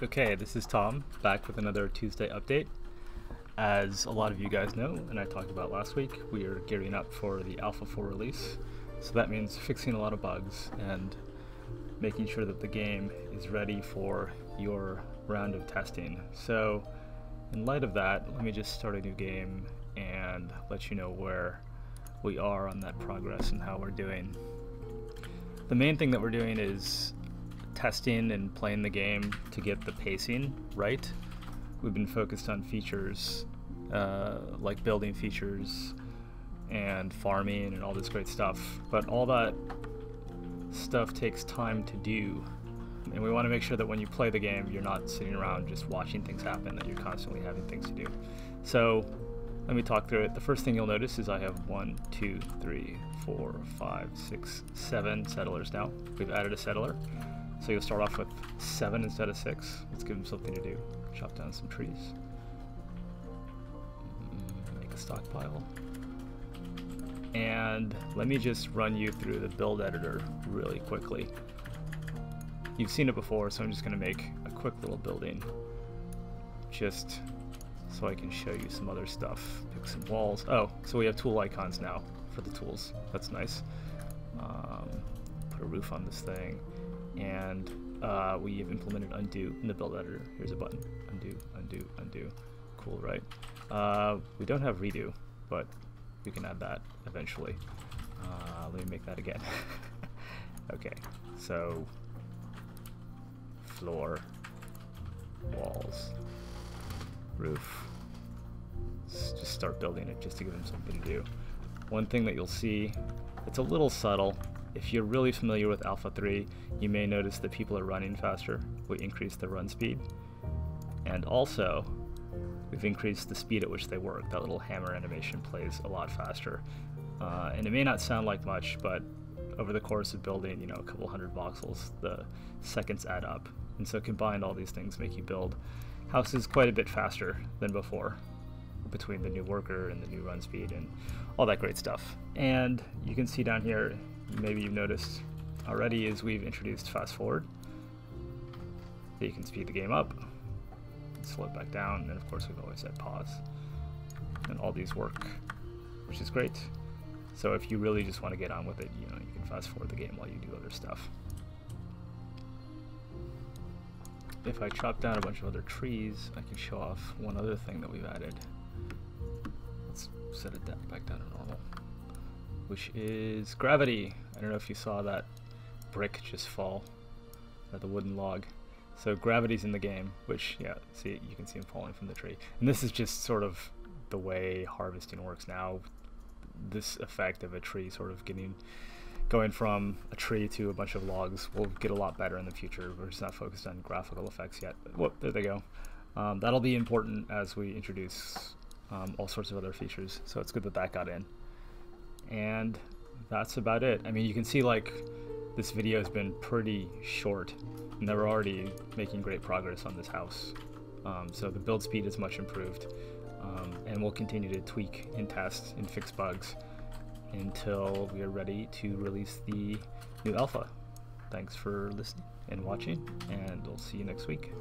Okay, this is Tom, back with another Tuesday update. As a lot of you guys know, and I talked about last week, we are gearing up for the Alpha 4 release. So that means fixing a lot of bugs and making sure that the game is ready for your round of testing. So in light of that, let me just start a new game and let you know where we are on that progress and how we're doing. The main thing that we're doing is testing and playing the game to get the pacing right. We've been focused on features like building features and farming and all this great stuff, but all that stuff takes time to do, and we want to make sure that when you play the game you're not sitting around just watching things happen, that you're constantly having things to do. So let me talk through it. The first thing you'll notice is I have 1, 2, 3, 4, 5, 6, 7 settlers now. We've added a settler. So you'll start off with 7 instead of 6. Let's give them something to do. Chop down some trees. Make a stockpile. And let me just run you through the build editor really quickly. You've seen it before, so I'm just going to make a quick little building just so I can show you some other stuff. Pick some walls. Oh, so we have tool icons now for the tools. That's nice. Put a roof on this thing. And we have implemented undo in the build editor. Here's a button. Undo, undo, undo. Cool, right? We don't have redo, but we can add that eventually. Let me make that again. Okay, so floor, walls, roof. Let's just start building it just to give them something to do. One thing that you'll see, it's a little subtle. If you're really familiar with Alpha 3, you may notice that people are running faster. We increased the run speed. And also, we've increased the speed at which they work. That little hammer animation plays a lot faster. And it may not sound like much, but over the course of building, a couple hundred voxels, the seconds add up. And so combined, all these things make you build houses quite a bit faster than before, between the new worker and the new run speed and all that great stuff. And you can see down here, maybe you've noticed already, is we've introduced fast forward. So you can speed the game up, slow it back down, and of course we've always said pause. And all these work, which is great. So if you really just want to get on with it, you can fast forward the game while you do other stuff. If I chop down a bunch of other trees, I can show off one other thing that we've added. Let's set it back down to normal, which is gravity. I don't know if you saw that brick just fall, or the wooden log. So gravity's in the game, which, yeah, see, you can see him falling from the tree. And this is just sort of the way harvesting works now. This effect of a tree sort of going from a tree to a bunch of logs will get a lot better in the future. We're just not focused on graphical effects yet. But, whoop, there they go. That'll be important as we introduce all sorts of other features. So it's good that that got in. And that's about it. I mean, you can see this video has been pretty short, and they're already making great progress on this house. So the build speed is much improved, and we'll continue to tweak and test and fix bugs until we are ready to release the new alpha. Thanks for listening and watching, and we'll see you next week.